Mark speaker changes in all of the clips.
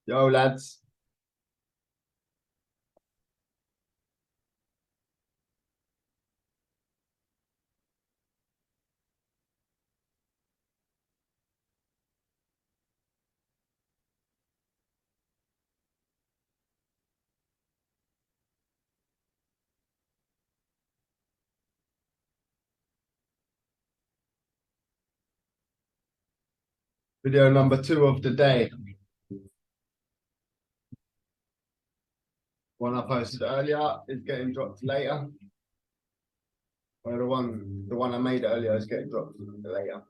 Speaker 1: Yo, lads. Video number 2 of the day. One I posted earlier is getting dropped later. Or the one I made earlier is getting dropped later.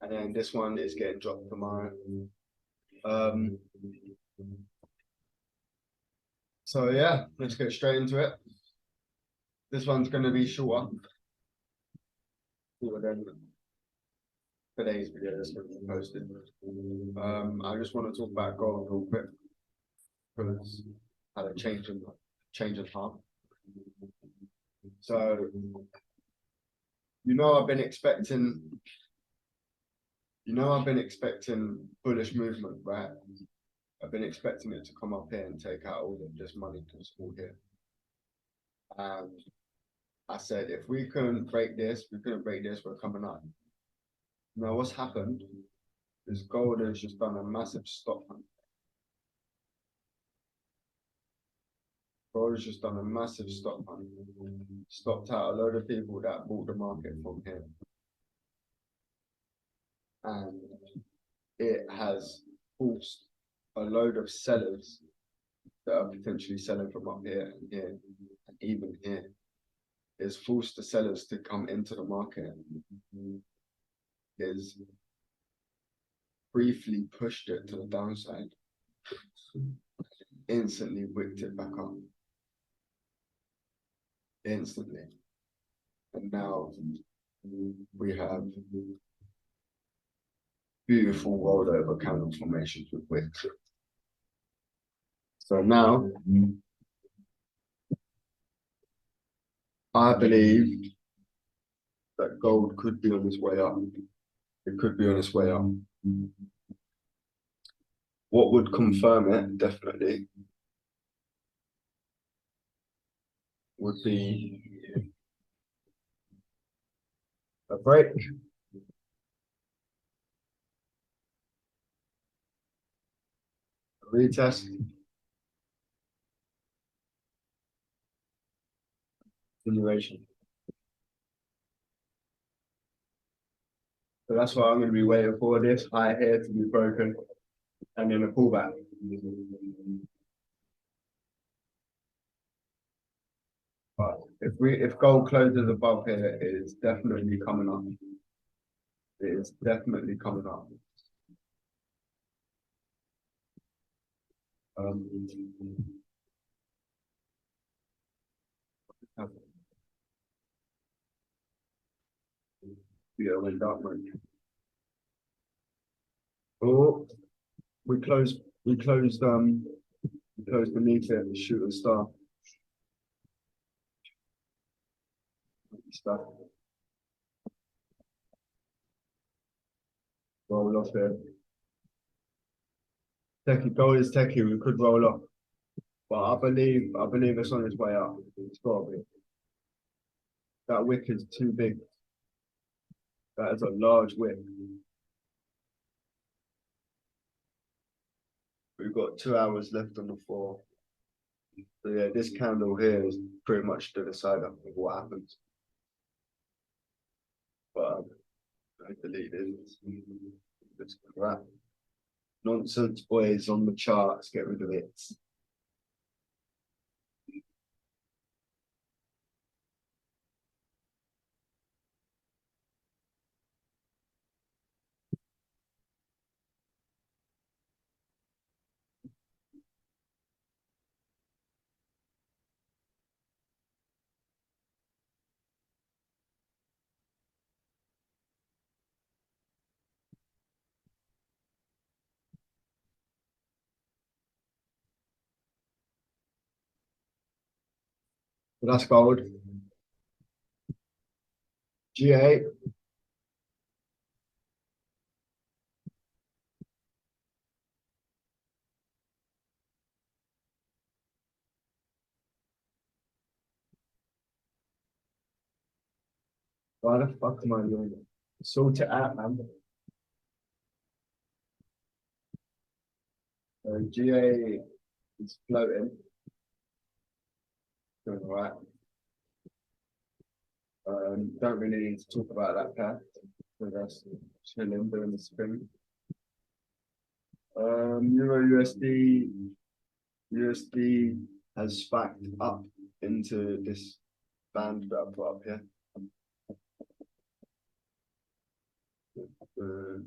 Speaker 1: And then this one is getting dropped tomorrow. Um, so yeah, let's get straight into it. This one's gonna be shorter. Shorter than today's video that's gonna be posted. I just want to talk about gold real quick because I had a change of heart. So I've been expecting bullish movement, right? I've been expecting it to come up here and take out all of this money to school here. And I said, if we couldn't break this, we're coming up. Now, what's happened is gold has just done a massive stop hunt. Gold has just done a massive stop hunt. Stopped out a load of people that bought the market from here. And it has forced a load of sellers that are potentially selling from up here and here and even here. It's forced the sellers to come into the market. Is briefly pushed it to the downside, instantly whipped it back up. Instantly. And now we have beautiful rollover candle formations with wicks. So now I believe that gold could be on its way up. It could be on its way up. What would confirm it, definitely, would be a break. A retest. Continuation. So that's what I'm going to be waiting for, this high here to be broken and then a pullback. But if gold closes above here, it is definitely coming up. It is definitely coming up. Yeah, went dark mode. Oh, we closed beneath it, shooting star. Stuff. Roll off here. Techie, gold is techie, we could roll off. But I believe it's on its way up. It's gotta be. That wick is too big. That is a large wick. We've got 2 hours left on the floor. So yeah, this candle here is pretty much the decider of what happens. But I delete this. It's crap. Nonsense, boys, on the charts. Get rid of it. But that's gold. G8. Why the fuck am I doing it? Sort it out, man. GA is floating. Doing all right. Don't really need to talk about that pair. So that's chilling during the spring. Euro USD has spiked up into this band that I put up here. Uh,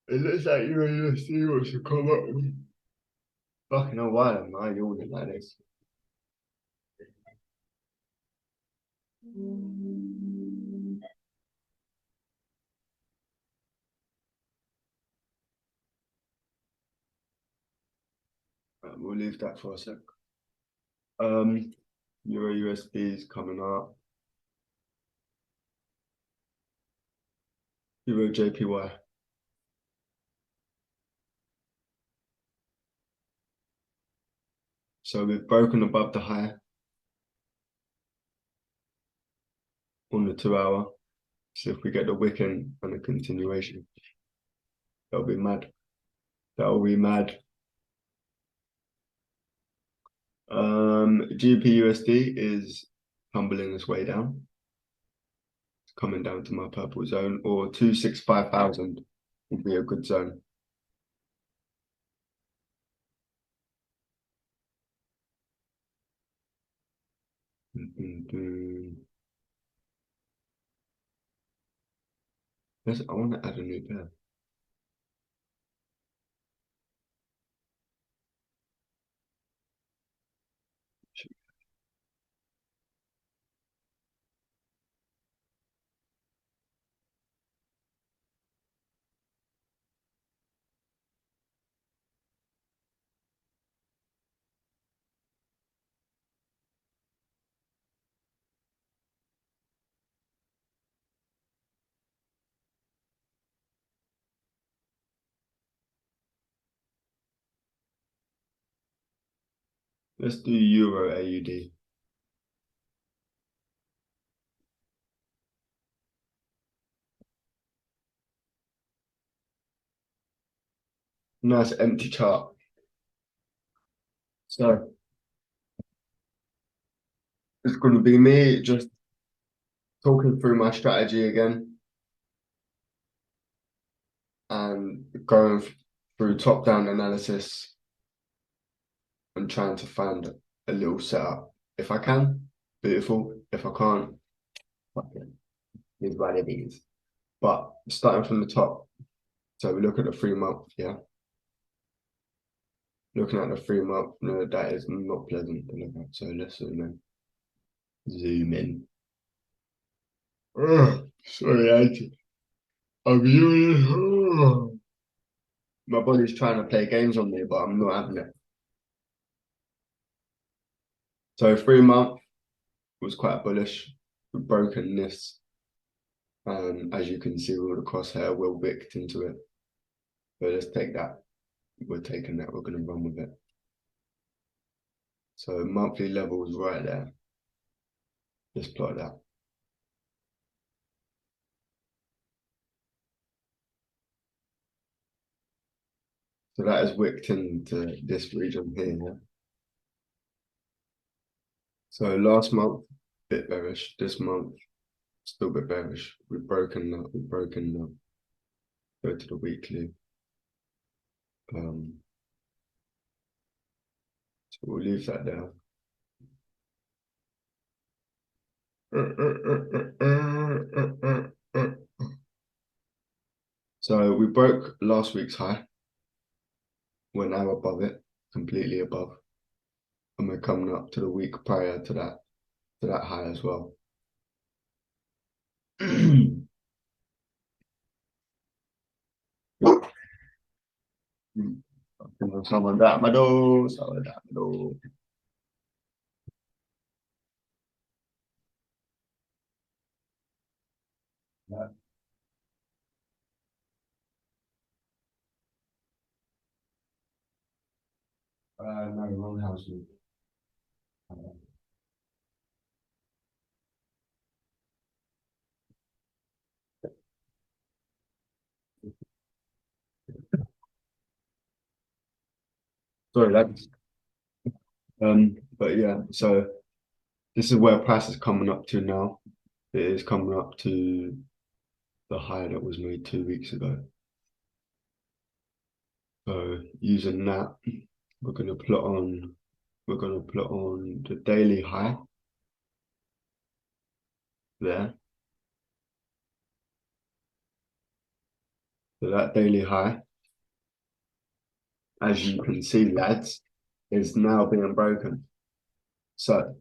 Speaker 1: it looks like Euro USD wants to come up. Fucking hell, why am I yawning like this? We'll leave that for a sec. Euro USD is coming up. Euro JPY. So we've broken above the high on the 2 hour. So if we get the wick in and a continuation, that'll be mad. That'll be mad. GBP/USD is tumbling its way down. It's coming down to my purple zone, or 265,000 would be a good zone. I want to add a new pair. Let's do Euro AUD. Nice empty chart. So it's going to be me just talking through my strategy again and going through top-down analysis and trying to find a little setup. If I can, beautiful. If I can't, fuck it. It's what it is. But starting from the top, so we look at the 3 month, yeah. Looking at the 3 month, no, that is not pleasant to look at. So let's zoom in. Zoom in. Sorry, I'm viewing. My body's trying to play games on me, but I'm not having it. So 3 month was quite bullish. We've broken this. As you can see, all the crosshair will wicked into it. But let's take that. We're taking that. We're going to run with it. So monthly levels right there. Just plot that. So that is wicked into this region here. Yeah? So last month, bit bearish. This month, still a bit bearish. We've broken that. We've broken that. Go to the weekly. So we'll leave that there. So we broke last week's high. We're now above it, completely above. And we're coming up to the week prior to that high as well. Someone at my door, someone at my door. Yeah. No, wrong house. Sorry, lads. But yeah, so this is where price is coming up to now. It is coming up to the high that was made 2 weeks ago. So using that, we're gonna put on the daily high there. So that daily high, as you can see, lads, is now being broken. So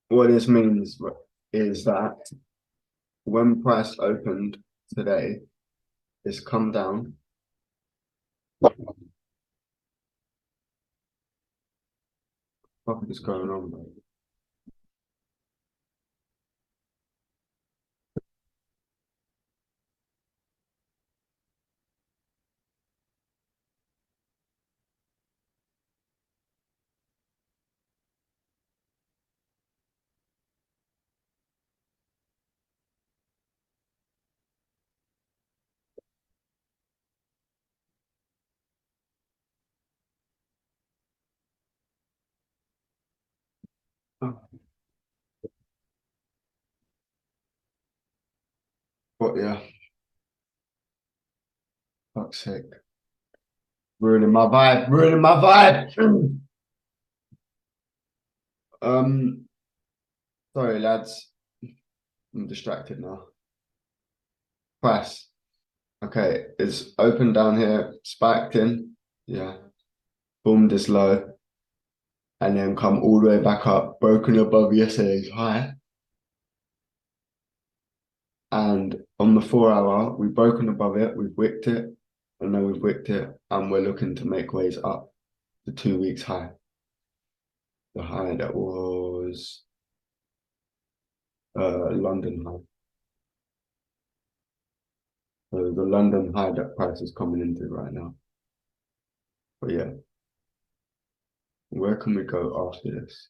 Speaker 1: what this means is that when price opened today, it's come down. What is going on, mate? Oh, but yeah, fuck's sake. Ruining my vibe, ruining my vibe. Um, sorry, lads. I'm distracted now. Price. Okay, it's open down here, spiked in. Yeah. Boomed this low. And then come all the way back up, broken above yesterday's high. And on the 4 hour, we've broken above it, we've wicked it, and then we've wicked it, and we're looking to make ways up to 2 weeks high. The high that was London high. So the London high that price is coming into right now. But yeah, where can we go after this?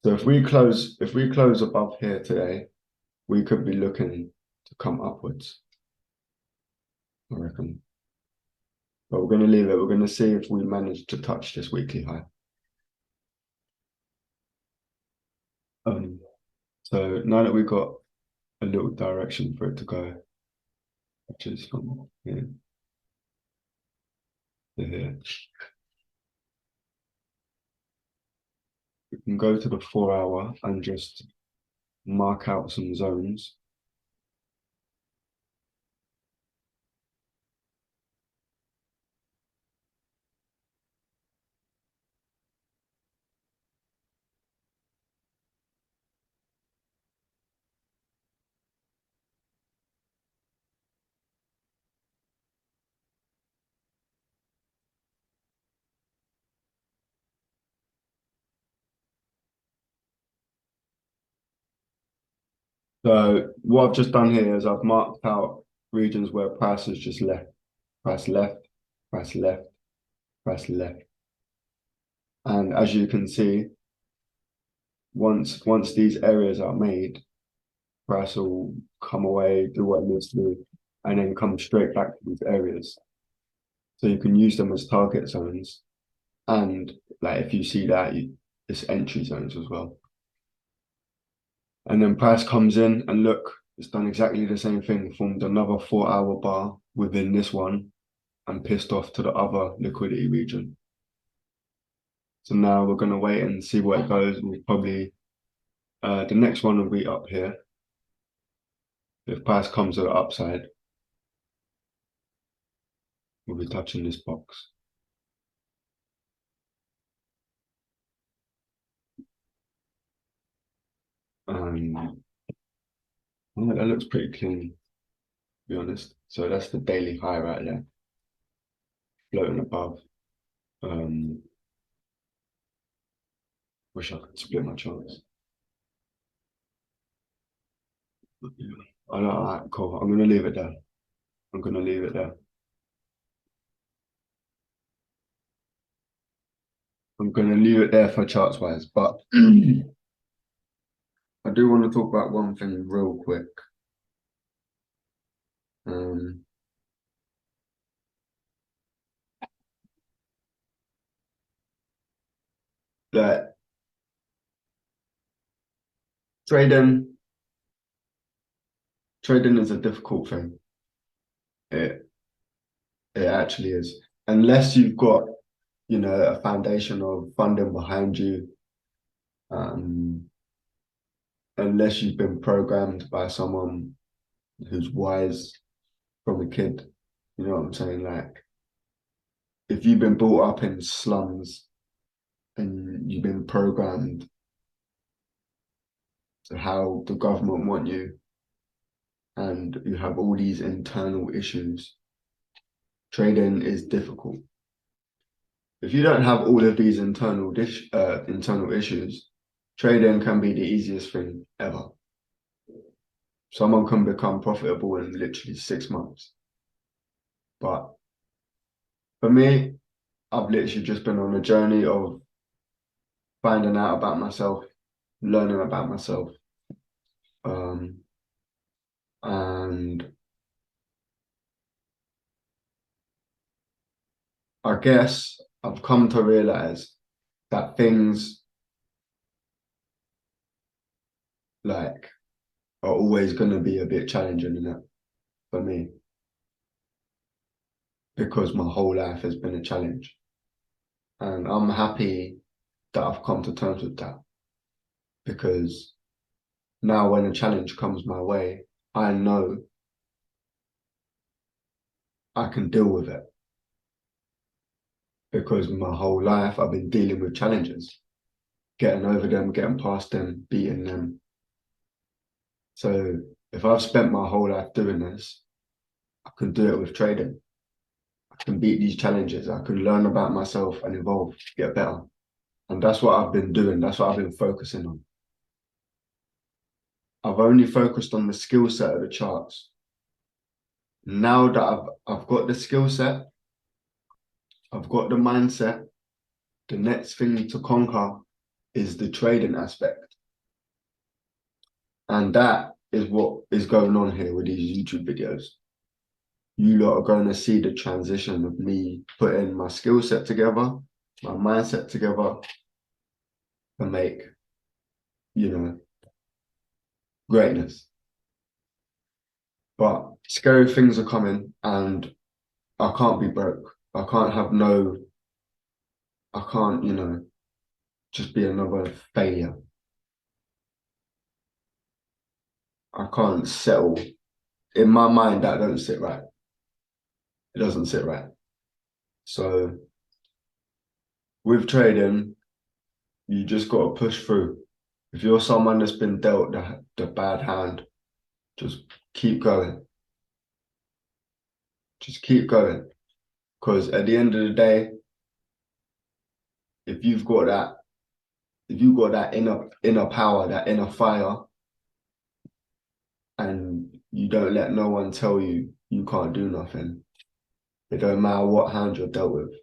Speaker 1: So if we close above here today, we could be looking to come upwards, I reckon. But we're going to leave it. We're going to see if we manage to touch this weekly high. So now that we've got a little direction for it to go, which is from here to here, we can go to the 4 hour and just mark out some zones. So what I've just done here is I've marked out regions where price is just left, price left, price left, price left. And as you can see, once these areas are made, price will come away, do what it needs to do, and then come straight back to these areas. So you can use them as target zones. And like if you see that, it's entry zones as well. And then price comes in and look, it's done exactly the same thing, formed another 4 hour bar within this one and pissed off to the other liquidity region. So now we're going to wait and see where it goes. We'll probably, the next one will be up here. If price comes to the upside, we'll be touching this box. Oh, that looks pretty clean, to be honest. So that's the daily high right there, floating above. Wish I could split my charts. I know, all right, cool. I'm gonna leave it there. I'm gonna leave it there. I'm gonna leave it there for charts wise, but I do want to talk about one thing real quick. Um, that trading, trading is a difficult thing. It it actually is. Unless you've got, a foundation of funding behind you, um, unless you've been programmed by someone who's wise from a kid, you know what I'm saying? Like, if you've been brought up in slums and you've been programmed to how the government want you, and you have all these internal issues, trading is difficult. If you don't have all of these internal issues, trading can be the easiest thing ever. Someone can become profitable in literally 6 months. But for me, I've literally just been on a journey of finding out about myself, learning about myself. And I guess I've come to realize that things like are always going to be a bit challenging in it for me because my whole life has been a challenge. And I'm happy that I've come to terms with that because now when a challenge comes my way, I know I can deal with it because my whole life I've been dealing with challenges, getting over them, getting past them, beating them. So if I've spent my whole life doing this, I can do it with trading. I can beat these challenges. I can learn about myself and evolve, get better. And that's what I've been doing. That's what I've been focusing on. I've only focused on the skill set of the charts. Now that I've got the skill set, I've got the mindset, the next thing to conquer is the trading aspect. And that is what is going on here with these YouTube videos. You lot are going to see the transition of me putting my skill set together, my mindset together, and make, greatness. But scary things are coming, and I can't be broke. I can't, just be another failure. I can't settle. In my mind, that don't sit right. It doesn't sit right. So with trading, you just got to push through. If you're someone that's been dealt the bad hand, just keep going. Just keep going. Because at the end of the day, if you've got that inner power, that inner fire, and you don't let no one tell you you can't do nothing, it don't matter what hand you're dealt with.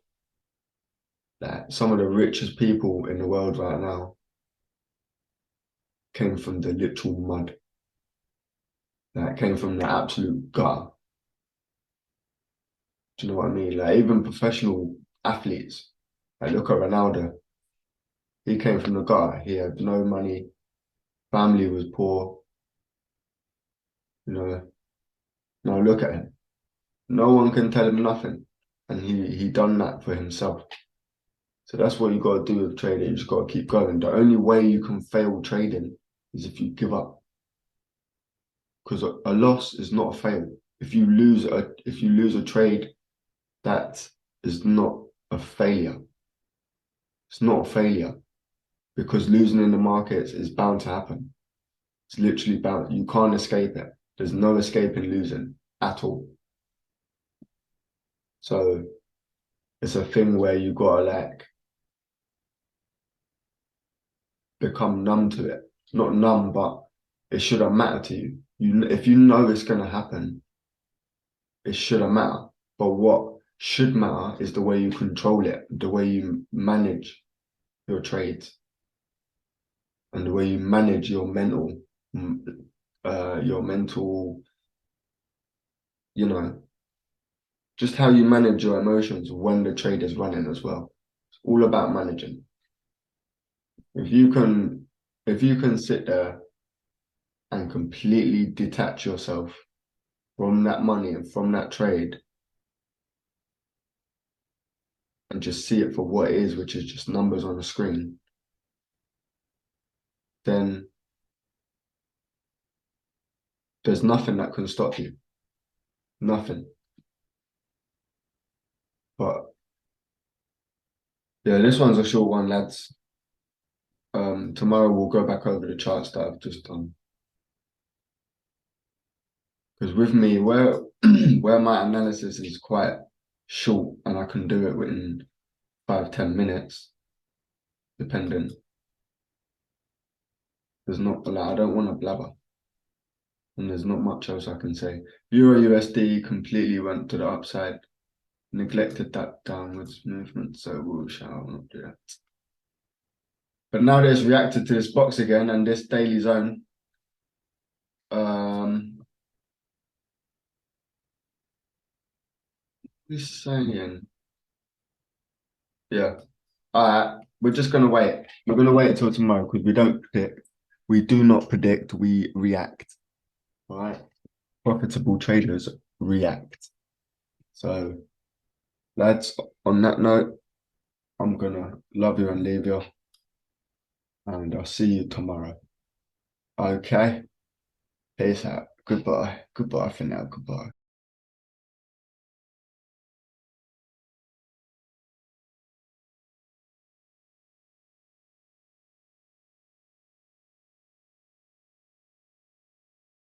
Speaker 1: Like some of the richest people in the world right now came from the literal mud. Like came from the absolute gutter. Do you know what I mean? Like even professional athletes, like look at Ronaldo. He came from the gutter. He had no money. Family was poor. You know. Now look at him. No one can tell him nothing, and he done that for himself. So that's what you got to do with trading. You just got to keep going. The only way you can fail trading is if you give up, because a loss is not a fail. If you lose a trade, that is not a failure. It's not a failure because losing in the markets is bound to happen. It's literally bound. You can't escape it. There's no escaping losing at all. So it's a thing where you gotta like become numb to it. Not numb, but it shouldn't matter to you. if you know it's going to happen, it shouldn't matter. But what should matter is the way you control it, the way you manage your trades, and the way you manage your mental, you know, just how you manage your emotions when the trade is running as well. It's all about managing. If you can, if you can sit there and completely detach yourself from that money and from that trade and just see it for what it is, which is just numbers on a screen, then there's nothing that can stop you. Nothing. But yeah, this one's a short one, lads. Tomorrow we'll go back over the charts that I've just done. Because with me, where where my analysis is quite short and I can do it within 5-10 minutes, depending. There's not like I don't want to blabber, and there's not much else I can say. Euro USD completely went to the upside, neglected that downwards movement, so we shall not do that. But now that it's reacted to this box again and this daily zone, he's saying, yeah. All right, we're just gonna wait. We're gonna wait until tomorrow because we don't predict. We do not predict. We react. All right. Profitable traders react. So, lads, on that note, I'm gonna love you and leave you, and I'll see you tomorrow. Okay. Peace out. Goodbye. Goodbye for now. Goodbye.